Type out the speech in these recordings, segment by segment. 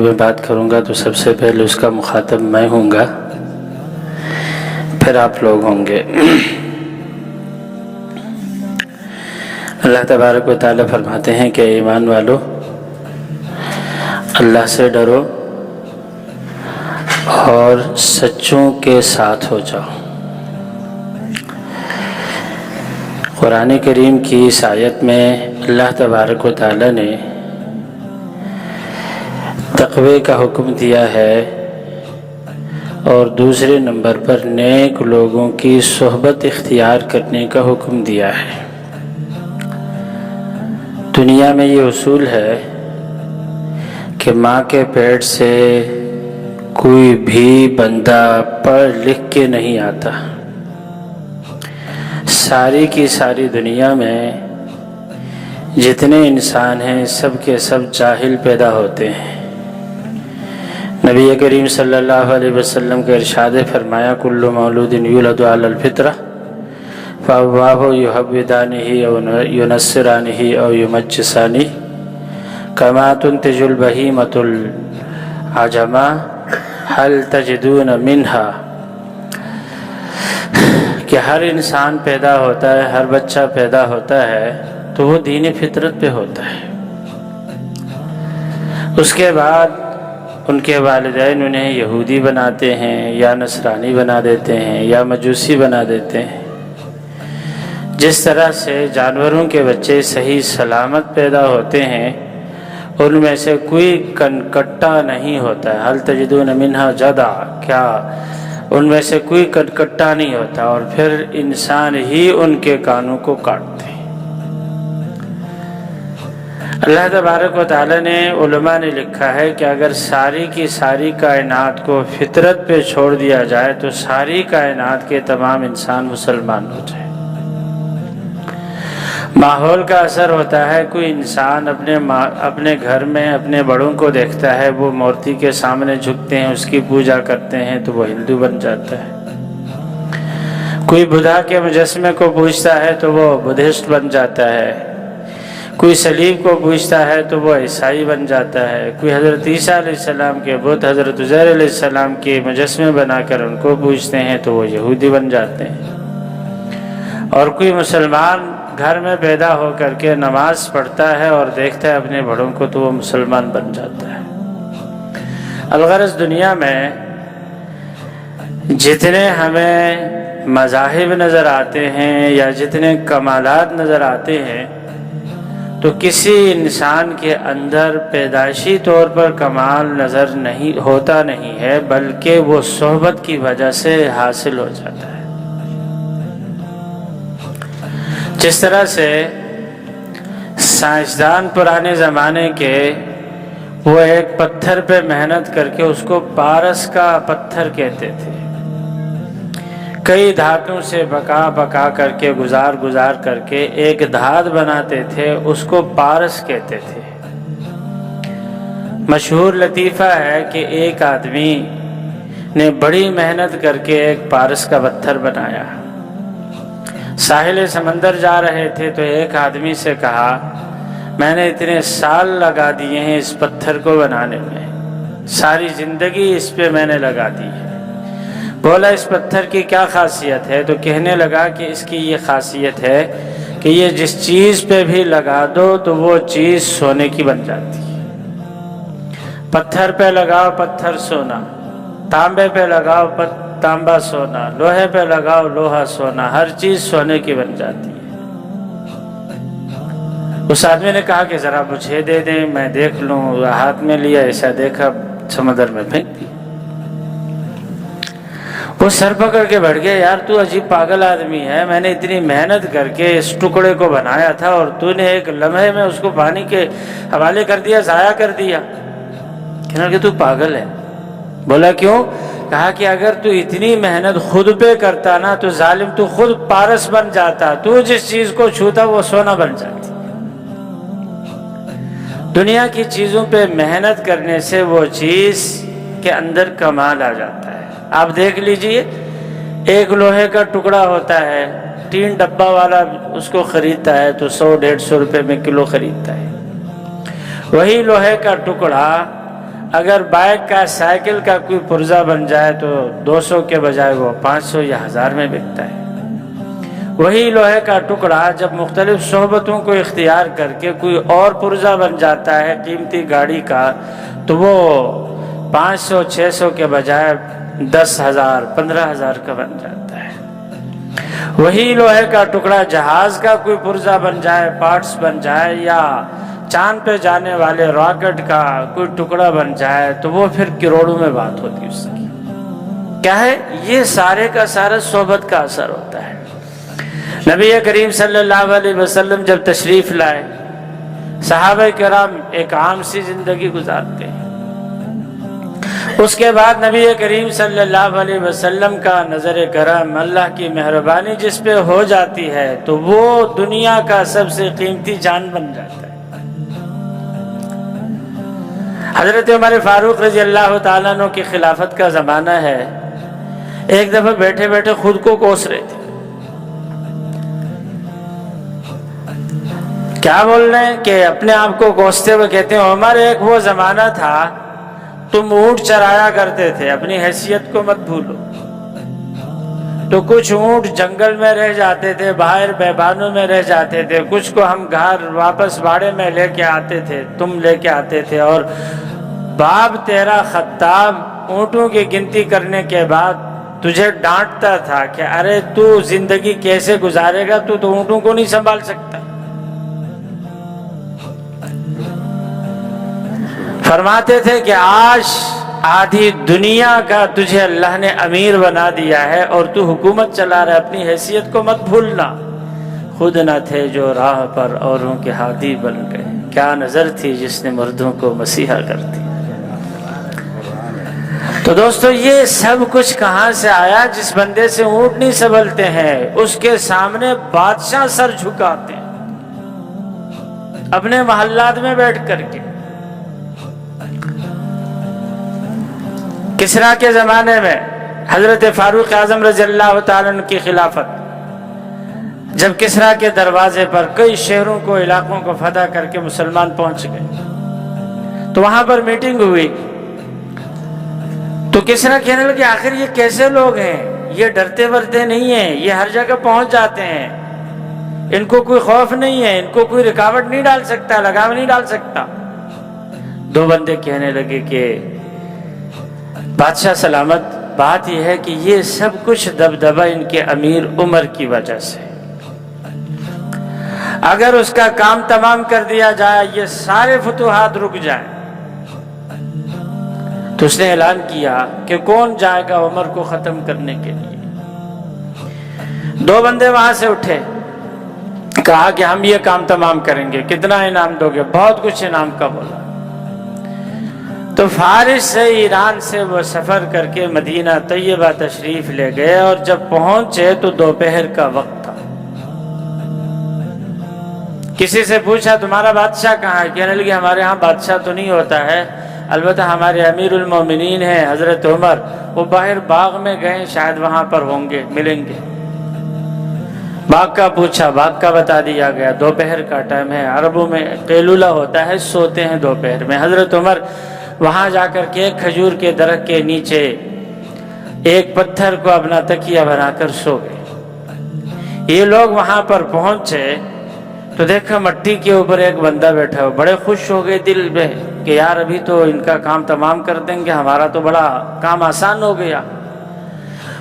میں بات کروں گا تو سب سے پہلے اس کا مخاطب میں ہوں گا، پھر آپ لوگ ہوں گے۔ اللہ تبارک و تعالیٰ فرماتے ہیں کہ ایمان والو، اللہ سے ڈرو اور سچوں کے ساتھ ہو جاؤ۔ قرآن کریم کی اس آیت میں اللہ تبارک و تعالیٰ نے تقوی کا حکم دیا ہے اور دوسرے نمبر پر نیک لوگوں کی صحبت اختیار کرنے کا حکم دیا ہے۔ دنیا میں یہ اصول ہے کہ ماں کے پیٹ سے کوئی بھی بندہ پڑھ لکھ کے نہیں آتا۔ ساری کی ساری دنیا میں جتنے انسان ہیں سب کے سب جاہل پیدا ہوتے ہیں۔ نبی کریم صلی اللہ علیہ وسلم کا ارشاد فرمایا، کل مولود یولد علی الفطرہ فابواہ یحودانہ او ینصرانہ او یمجسانہ کما تنتج البہیمۃ العجمہ هل تجدون منہا، کہ ہر انسان پیدا ہوتا ہے، ہر بچہ پیدا ہوتا ہے تو وہ دین فطرت پہ ہوتا ہے۔ اس کے بعد ان کے والدین انہیں یہودی بناتے ہیں یا نصرانی بنا دیتے ہیں یا مجوسی بنا دیتے ہیں۔ جس طرح سے جانوروں کے بچے صحیح سلامت پیدا ہوتے ہیں، ان میں سے کوئی کنکٹا نہیں ہوتا ہے۔ حل تجدون منہا جدع، کیا ان میں سے کوئی کنکٹا نہیں ہوتا، اور پھر انسان ہی ان کے کانوں کو کاٹتے ہیں۔ اللہ تبارک و تعالیٰ نے، علماء نے لکھا ہے کہ اگر ساری کی ساری کائنات کو فطرت پہ چھوڑ دیا جائے تو ساری کائنات کے تمام انسان مسلمان ہو جائیں۔ ماحول کا اثر ہوتا ہے، کوئی انسان اپنے گھر میں اپنے بڑوں کو دیکھتا ہے، وہ مورتی کے سامنے جھکتے ہیں، اس کی پوجا کرتے ہیں تو وہ ہندو بن جاتا ہے۔ کوئی بدھا کے مجسمے کو پوجتا ہے تو وہ بدھسٹ بن جاتا ہے۔ کوئی صلیب کو پوجتا ہے تو وہ عیسائی بن جاتا ہے۔ کوئی حضرت عیسیٰ علیہ السلام کے بت، حضرت عزیر علیہ السلام کے مجسمے بنا کر ان کو پوجتے ہیں تو وہ یہودی بن جاتے ہیں۔ اور کوئی مسلمان گھر میں پیدا ہو کر کے نماز پڑھتا ہے اور دیکھتا ہے اپنے بڑوں کو تو وہ مسلمان بن جاتا ہے۔ الغرض دنیا میں جتنے ہمیں مذاہب نظر آتے ہیں یا جتنے کمالات نظر آتے ہیں، تو کسی انسان کے اندر پیدائشی طور پر کمال نظر نہیں ہوتا نہیں ہے، بلکہ وہ صحبت کی وجہ سے حاصل ہو جاتا ہے۔ جس طرح سے سائنسدان پرانے زمانے کے وہ ایک پتھر پہ محنت کر کے اس کو پارس کا پتھر کہتے تھے، کئی دھاتوں سے بکا کر کے گزار کر کے ایک دھات بناتے تھے، اس کو پارس کہتے تھے۔ مشہور لطیفہ ہے کہ ایک آدمی نے بڑی محنت کر کے ایک پارس کا پتھر بنایا۔ ساحل سمندر جا رہے تھے تو ایک آدمی سے کہا، میں نے اتنے سال لگا دیے ہیں اس پتھر کو بنانے میں، ساری زندگی اس پہ میں نے لگا دی ہے۔ بولا اس پتھر کی کیا خاصیت ہے؟ تو کہنے لگا کہ اس کی یہ خاصیت ہے کہ یہ جس چیز پہ بھی لگا دو تو وہ چیز سونے کی بن جاتی ہے۔ پتھر پہ لگاؤ پتھر سونا، تانبے پہ لگاؤ تانبا سونا، لوہے پہ لگاؤ لوہا سونا، ہر چیز سونے کی بن جاتی ہے۔ اس آدمی نے کہا کہ ذرا مجھے دے دیں، میں دیکھ لوں۔ ہاتھ میں لیا، ایسا دیکھا، سمندر میں پھینک دیا۔ وہ سر پکڑ کے بیٹھ گیا، یار تو عجیب پاگل آدمی ہے، میں نے اتنی محنت کر کے اس ٹکڑے کو بنایا تھا اور تو نے ایک لمحے میں اس کو پانی کے حوالے کر دیا، ضائع کر دیا۔ کہنے لگے تو پاگل ہے۔ بولا کیوں؟ کہا کہ اگر تو اتنی محنت خود پہ کرتا نا تو ظالم تو خود پارس بن جاتا، تو جس چیز کو چھوتا وہ سونا بن جاتی۔ دنیا کی چیزوں پہ محنت کرنے سے وہ چیز کے اندر کمال آ جاتا ہے۔ آپ دیکھ لیجئے، ایک لوہے کا ٹکڑا ہوتا ہے، 3 ڈبہ والا اس کو خریدتا ہے تو 100-150 روپے میں کلو خریدتا ہے۔ وہی لوہے کا ٹکڑا اگر بائک کا سائیکل کا کوئی پرزہ بن جائے تو 200 کے بجائے وہ 500 یا 1000 میں بکتا ہے۔ وہی لوہے کا ٹکڑا جب مختلف صحبتوں کو اختیار کر کے کوئی اور پرزہ بن جاتا ہے قیمتی گاڑی کا، تو وہ 500 600 کے بجائے 10,000 15,000 کا بن جاتا ہے۔ وہی لوہے کا ٹکڑا جہاز کا کوئی پرزہ بن جائے، پارٹس بن جائے، یا چاند پہ جانے والے راکٹ کا کوئی ٹکڑا بن جائے، تو وہ پھر کروڑوں میں بات ہوتی ہے اس کی۔ کیا ہے یہ؟ سارے کا سارا صحبت کا اثر ہوتا ہے۔ نبی کریم صلی اللہ علیہ وسلم جب تشریف لائے، صحابہ کرام ایک عام سی زندگی گزارتے ہیں۔ اس کے بعد نبی کریم صلی اللہ علیہ وسلم کا نظر کرم، اللہ کی مہربانی جس پہ ہو جاتی ہے تو وہ دنیا کا سب سے قیمتی جان بن جاتا ہے۔ حضرت عمر فاروق رضی اللہ تعالیٰ عنہ کی خلافت کا زمانہ ہے۔ ایک دفعہ بیٹھے بیٹھے خود کو کوس رہے تھے۔ کیا بول رہے ہیں کہ اپنے آپ کو کوستے ہوئے کہتے ہیں، عمر ایک وہ زمانہ تھا تم اونٹ چرایا کرتے تھے، اپنی حیثیت کو مت بھولو۔ تو کچھ اونٹ جنگل میں رہ جاتے تھے، باہر بیابانوں میں رہ جاتے تھے، کچھ کو ہم گھر واپس باڑے میں لے کے آتے تھے، تم لے کے آتے تھے، اور باپ تیرا خطاب اونٹوں کی گنتی کرنے کے بعد تجھے ڈانٹتا تھا کہ ارے تو زندگی کیسے گزارے گا، تو اونٹوں کو نہیں سنبھال سکتا۔ فرماتے تھے کہ آج آدھی دنیا کا تجھے اللہ نے امیر بنا دیا ہے اور تو حکومت چلا رہا ہے، اپنی حیثیت کو مت بھولنا۔ خود نہ تھے جو راہ پر اوروں کے ہادی بن گئے، کیا نظر تھی جس نے مردوں کو مسیحا کر دی۔ تو دوستو یہ سب کچھ کہاں سے آیا؟ جس بندے سے اونٹ نہیں سنبھلتے ہیں اس کے سامنے بادشاہ سر جھکاتے ہیں اپنے محلات میں بیٹھ کر کے۔ کسرا کے زمانے میں حضرت فاروق اعظم رضی اللہ تعالیٰ عنہ کی خلافت، جب کسرا کے دروازے پر کئی شہروں کو علاقوں کو فتح کر کے مسلمان پہنچ گئے، تو وہاں پر میٹنگ ہوئی، تو کسرا کہنے لگے آخر یہ کیسے لوگ ہیں، یہ ڈرتے ورتے نہیں ہیں، یہ ہر جگہ پہنچ جاتے ہیں، ان کو کوئی خوف نہیں ہے، ان کو کوئی رکاوٹ نہیں ڈال سکتا، لگام نہیں ڈال سکتا۔ دو بندے کہنے لگے کہ بادشاہ سلامت، بات یہ ہے کہ یہ سب کچھ دبدبہ ان کے امیر عمر کی وجہ سے، اگر اس کا کام تمام کر دیا جائے، یہ سارے فتوحات رک جائیں۔ تو اس نے اعلان کیا کہ کون جائے گا عمر کو ختم کرنے کے لیے۔ دو بندے وہاں سے اٹھے، کہا کہ ہم یہ کام تمام کریں گے، کتنا انعام دو گے؟ بہت کچھ انعام کا بولا۔ تو فارس سے ایران سے وہ سفر کر کے مدینہ طیبہ تشریف لے گئے، اور جب پہنچے تو دوپہر کا وقت تھا۔ کسی سے پوچھا تمہارا بادشاہ کہاں ہے؟ کہنے لگے ہمارے ہاں بادشاہ تو نہیں ہوتا ہے، البتہ ہمارے امیر المومنین ہیں حضرت عمر، وہ باہر باغ میں گئے، شاید وہاں پر ہوں گے، ملیں گے۔ باغ کا پوچھا، باغ کا بتا دیا گیا، دوپہر کا ٹائم ہے، عربوں میں قیلولہ ہوتا ہے، سوتے ہیں دوپہر میں۔ حضرت عمر وہاں جا کر کے ایک کھجور کے درخت کے نیچے ایک پتھر کو اپنا تکیہ بنا کر سو گئے۔ یہ لوگ وہاں پر پہنچے تو دیکھا مٹی کے اوپر ایک بندہ بیٹھا ہو، بڑے خوش ہو گئے دل میں کہ یار ابھی تو ان کا کام تمام کر دیں گے، ہمارا تو بڑا کام آسان ہو گیا۔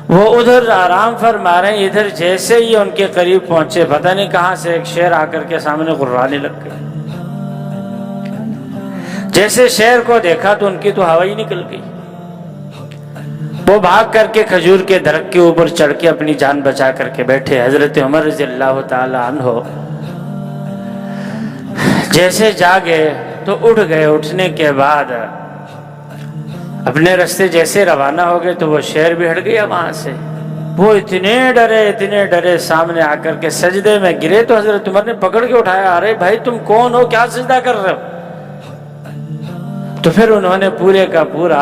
وہ ادھر آرام فرما رہے ہیں، ادھر جیسے ہی ان کے قریب پہنچے، پتہ نہیں کہاں سے ایک شیر آ کر کے سامنے غرانے لگ گئے۔ جیسے شیر کو دیکھا تو ان کی تو ہوا ہی نکل گئی، وہ بھاگ کر کے کھجور کے درخت کے اوپر چڑھ کے اپنی جان بچا کر کے بیٹھے۔ حضرت عمر رضی اللہ تعالی عنہ جیسے جاگے تو اٹھ گئے، اٹھنے کے بعد اپنے رستے جیسے روانہ ہو گئے تو وہ شیر بھی ہٹ گیا وہاں سے۔ وہ اتنے ڈرے سامنے آ کر کے سجدے میں گرے، تو حضرت عمر نے پکڑ کے اٹھایا، ارے بھائی تم کون ہو، کیا سجدہ کر رہے ہو؟ تو پھر انہوں نے پورے کا پورا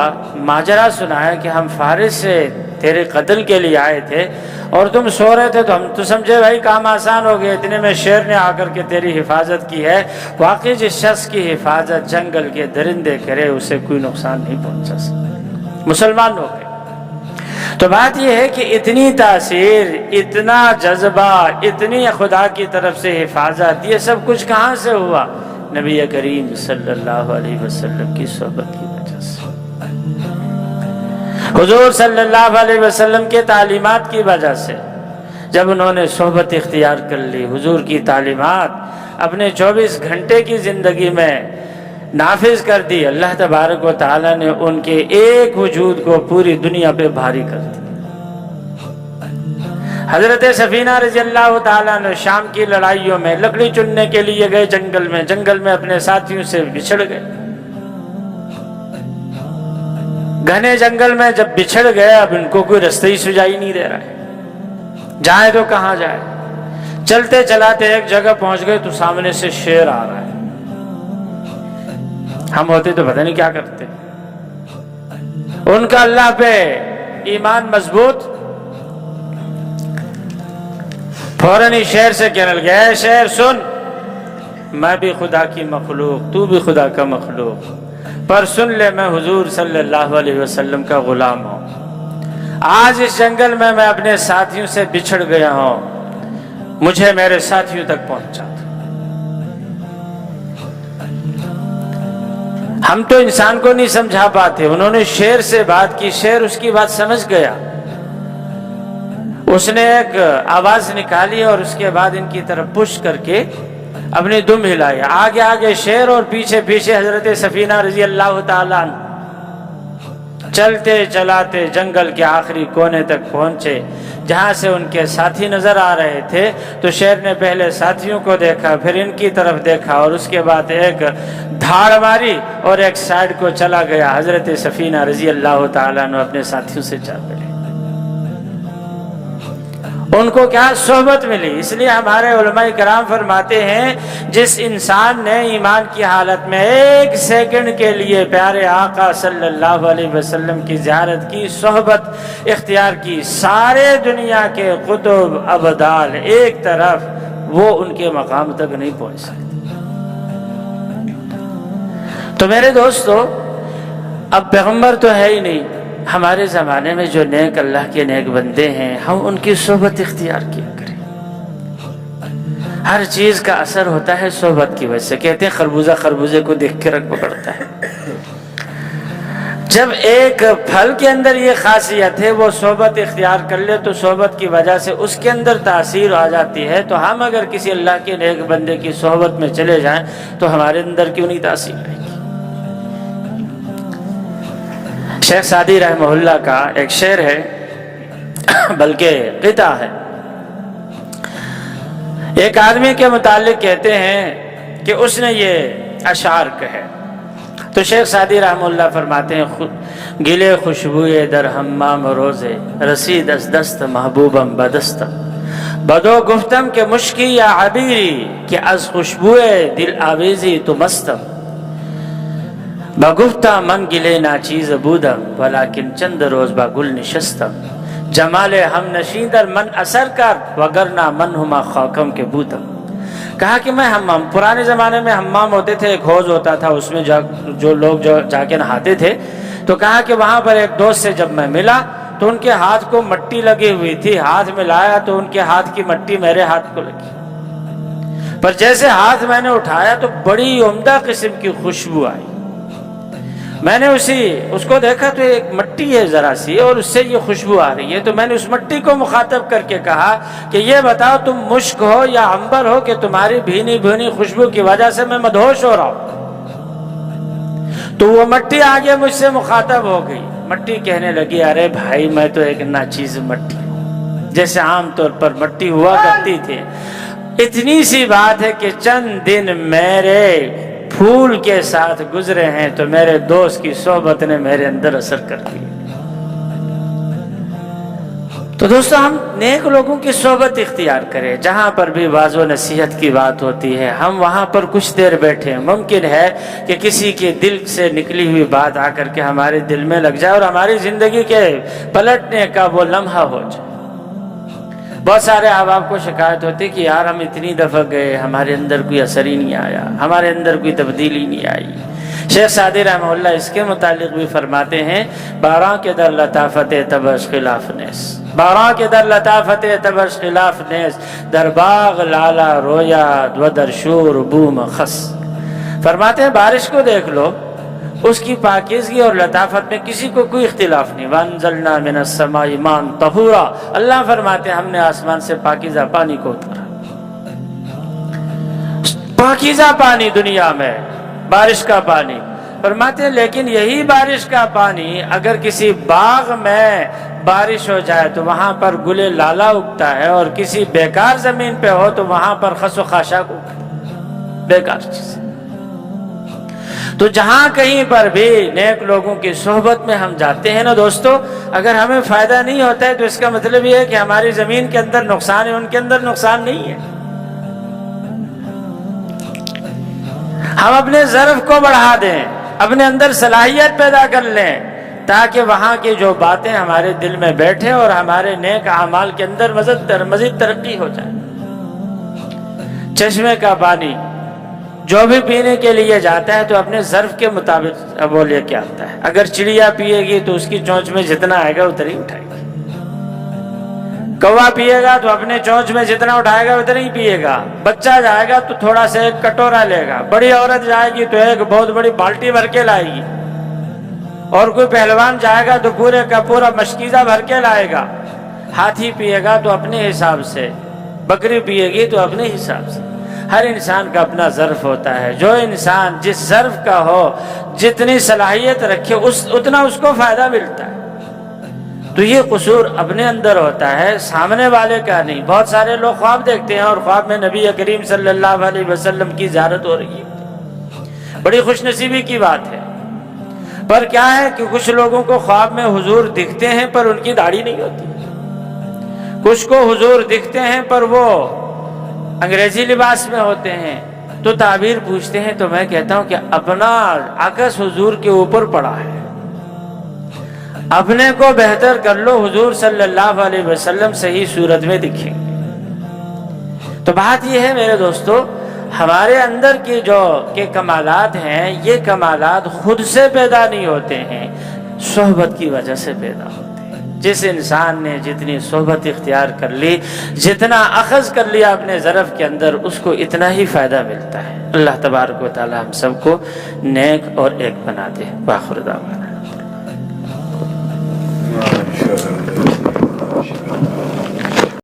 ماجرا سنایا کہ ہم فارس سے تیرے قتل کے لیے آئے تھے اور تم سو رہے تھے تو ہم تو سمجھے بھائی کام آسان ہو گیا، اتنے میں شیر نے آ کر کے تیری حفاظت کی ہے۔ واقعی جس شخص کی حفاظت جنگل کے درندے کرے اسے کوئی نقصان نہیں پہنچا سکتا، مسلمان ہو گئے۔ تو بات یہ ہے کہ اتنی تاثیر، اتنا جذبہ، اتنی خدا کی طرف سے حفاظت، یہ سب کچھ کہاں سے ہوا؟ نبی کریم صلی اللہ علیہ وسلم کی صحبت کی وجہ سے، حضور صلی اللہ علیہ وسلم کے تعلیمات کی وجہ سے۔ جب انہوں نے صحبت اختیار کر لی، حضور کی تعلیمات اپنے 24 گھنٹے کی زندگی میں نافذ کر دی، اللہ تبارک و تعالیٰ نے ان کے ایک وجود کو پوری دنیا پہ بھاری کر دیا۔ حضرت سفینہ رضی اللہ تعالیٰ نے شام کی لڑائیوں میں لکڑی چننے کے لیے گئے جنگل میں اپنے ساتھیوں سے بچھڑ گئے، گھنے جنگل میں جب بچھڑ گئے اب ان کو کوئی رستہ ہی سجائی نہیں دے رہا ہے، جائے تو کہاں جائے۔ چلتے چلاتے ایک جگہ پہنچ گئے تو سامنے سے شیر آ رہا ہے، ہم ہوتے تو پتہ نہیں کیا کرتے۔ ان کا اللہ پہ ایمان مضبوط، فوراً ہی شیر سے کہنے لگے، اے شیر سن، میں بھی خدا کی مخلوق، تو بھی خدا کا مخلوق، پر سن لے میں حضور صلی اللہ علیہ وسلم کا غلام ہوں۔ آج اس جنگل میں اپنے ساتھیوں سے بچھڑ گیا ہوں، مجھے میرے ساتھیوں تک پہنچا۔ ہم تو انسان کو نہیں سمجھا پاتے، انہوں نے شیر سے بات کی، شیر اس کی بات سمجھ گیا، اس نے ایک آواز نکالی اور اس کے بعد ان کی طرف پش کر کے اپنی دم ہلائی، آگے آگے شیر اور پیچھے پیچھے حضرت سفینہ رضی اللہ تعالیٰ عنہ۔ چلتے چلاتے جنگل کے آخری کونے تک پہنچے جہاں سے ان کے ساتھی نظر آ رہے تھے، تو شیر نے پہلے ساتھیوں کو دیکھا، پھر ان کی طرف دیکھا اور اس کے بعد ایک دھاڑ ماری اور ایک سائیڈ کو چلا گیا۔ حضرت سفینہ رضی اللہ تعالیٰ عنہ اپنے ساتھیوں سے چل پڑے، ان کو کیا صحبت ملی۔ اس لیے ہمارے علماء کرام فرماتے ہیں جس انسان نے ایمان کی حالت میں ایک سیکنڈ کے لیے پیارے آقا صلی اللہ علیہ وسلم کی زیارت کی، صحبت اختیار کی، سارے دنیا کے قطب ابدال ایک طرف، وہ ان کے مقام تک نہیں پہنچ سکتے۔ تو میرے دوستو، اب پیغمبر تو ہے ہی نہیں، ہمارے زمانے میں جو نیک اللہ کے نیک بندے ہیں، ہم ان کی صحبت اختیار کیا کریں۔ ہر چیز کا اثر ہوتا ہے صحبت کی وجہ سے۔ کہتے ہیں خربوزے کو دیکھ کے رنگ پکڑتا ہے۔ جب ایک پھل کے اندر یہ خاصیت ہے، وہ صحبت اختیار کر لے تو صحبت کی وجہ سے اس کے اندر تاثیر آ جاتی ہے، تو ہم اگر کسی اللہ کے نیک بندے کی صحبت میں چلے جائیں تو ہمارے اندر کیوں نہیں تاثیر آئے گی۔ شیخ سعدی رحمہ اللہ کا ایک شعر ہے، بلکہ قطع ہے، ایک آدمی کے متعلق کہتے ہیں کہ اس نے یہ اشعار کہے، تو شیخ سعدی رحمہ اللہ فرماتے ہیں، گلے خوشبوئے در حمام روزے، رسید از دست محبوبم بدستم، بدو گفتم کہ مشکی یا عبیری، کہ از خوشبوئے دل آویزی تو مستم، بگفتا من گلے ناچیز بودم، ولیکن چند روز با گل نشستم، جمال ہم نشین در من اثر کر، وگرنہ من ہما خاکم کے بودم۔ کہا کہ میں حمام، پرانے زمانے میں حمام ہوتے تھے، ایک حوض ہوتا تھا، اس میں جو لوگ جا کے نہاتے تھے، تو کہا کہ وہاں پر ایک دوست سے جب میں ملا تو ان کے ہاتھ کو مٹی لگی ہوئی تھی، ہاتھ میں لایا تو ان کے ہاتھ کی مٹی میرے ہاتھ کو لگی، پر جیسے ہاتھ میں نے اٹھایا تو بڑی عمدہ قسم کی خوشبو آئی۔ میں نے اس کو دیکھا تو ایک مٹی ہے ذرا سی اور اس سے یہ خوشبو آ رہی ہے، تو میں نے اس مٹی کو مخاطب کر کے کہا کہ یہ بتاؤ تم مشک ہو یا عنبر ہو کہ تمہاری بھینی بھینی خوشبو کی وجہ سے میں مدہوش ہو رہا ہوں۔ تو وہ مٹی آگے مجھ سے مخاطب ہو گئی، مٹی کہنے لگی، ارے بھائی میں تو ایک ناچیز مٹی ہوں، جیسے عام طور پر مٹی ہوا کرتی تھی، اتنی سی بات ہے کہ چند دن میرے پھول کے ساتھ گزرے ہیں تو میرے دوست کی صحبت نے میرے اندر اثر کر دیا۔ تو دوستو ہم نیک لوگوں کی صحبت اختیار کریں، جہاں پر بھی واعظ و نصیحت کی بات ہوتی ہے ہم وہاں پر کچھ دیر بیٹھیں۔ ممکن ہے کہ کسی کے دل سے نکلی ہوئی بات آ کر کے ہمارے دل میں لگ جائے اور ہماری زندگی کے پلٹنے کا وہ لمحہ ہو جائے۔ بہت سارے احباب کو شکایت ہوتی کہ یار ہم اتنی دفعہ گئے، ہمارے اندر کوئی اثر ہی نہیں آیا، ہمارے اندر کوئی تبدیلی نہیں آئی۔ شیخ سعدی رحمہ اللہ اس کے متعلق بھی فرماتے ہیں، باراں کے در لطافت تبش خلاف نیس، باراں کے در لطافت تبش خلاف نیس، در باغ لالا رویا و در شور بوم خس۔ فرماتے ہیں بارش کو دیکھ لو، اس کی پاکیزگی اور لطافت میں کسی کو کوئی اختلاف نہیں۔ وَأَنزَلْنَا مِنَ السَّمَاءِ مَاءً طَهُورًا، اللہ فرماتے ہیں ہم نے آسمان سے پاکیزہ پانی کو اتارا۔ پاکیزہ پانی دنیا میں بارش کا پانی، فرماتے ہیں لیکن یہی بارش کا پانی اگر کسی باغ میں بارش ہو جائے تو وہاں پر گل لالا اگتا ہے، اور کسی بیکار زمین پہ ہو تو وہاں پر خس و خاشاک اگتا ہے، بیکار چیز۔ تو جہاں کہیں پر بھی نیک لوگوں کی صحبت میں ہم جاتے ہیں نا دوستو، اگر ہمیں فائدہ نہیں ہوتا ہے تو اس کا مطلب یہ ہے کہ ہماری زمین کے اندر نقصان ہے، ان کے اندر نقصان نہیں ہے۔ ہم اپنے ظرف کو بڑھا دیں، اپنے اندر صلاحیت پیدا کر لیں، تاکہ وہاں کی جو باتیں ہمارے دل میں بیٹھیں اور ہمارے نیک اعمال کے اندر مزید ترقی ہو جائے۔ چشمے کا پانی جو بھی پینے کے لیے جاتا ہے تو اپنے ظرف کے مطابق وہ لے کے آتا ہے۔ اگر چڑیا پیے گی تو اس کی چونچ میں جتنا آئے گا اتنا ہی اٹھائے گی، کوا پیے گا تو اپنے چونچ میں جتنا اٹھائے گا اتنا ہی پیے گا، بچہ جائے گا تو تھوڑا سا ایک کٹورا لے گا، بڑی عورت جائے گی تو ایک بہت بڑی بالٹی بھر کے لائے گی، اور کوئی پہلوان جائے گا تو پورے کا پورا مشکیزہ بھر کے لائے گا۔ ہاتھی پیے گا تو اپنے حساب سے، بکری پیے گی تو اپنے حساب سے۔ ہر انسان کا اپنا ظرف ہوتا ہے، جو انسان جس ظرف کا ہو، جتنی صلاحیت رکھے اتنا اس کو فائدہ ملتا ہے۔ تو یہ قصور اپنے اندر ہوتا ہے، سامنے والے کا نہیں۔ بہت سارے لوگ خواب دیکھتے ہیں اور خواب میں نبی کریم صلی اللہ علیہ وسلم کی زیارت ہو رہی ہے، بڑی خوش نصیبی کی بات ہے۔ پر کیا ہے کہ کچھ لوگوں کو خواب میں حضور دکھتے ہیں پر ان کی داڑھی نہیں ہوتی، کچھ کو حضور دکھتے ہیں پر وہ انگریزی لباس میں ہوتے ہیں، تو تعبیر پوچھتے ہیں تو میں کہتا ہوں کہ اپنا عکس حضور کے اوپر پڑا ہے، اپنے کو بہتر کر لو، حضور صلی اللہ علیہ وسلم صحیح صورت میں دکھیں گے۔ تو بات یہ ہے میرے دوستو، ہمارے اندر کی جو کہ کمالات ہیں، یہ کمالات خود سے پیدا نہیں ہوتے ہیں، صحبت کی وجہ سے پیدا ہوتے ہیں۔ جس انسان نے جتنی صحبت اختیار کر لی، جتنا اخذ کر لیا اپنے ظرف کے اندر، اس کو اتنا ہی فائدہ ملتا ہے۔ اللہ تبارک و تعالی ہم سب کو نیک اور ایک بنا دے۔ وآخر دعوانا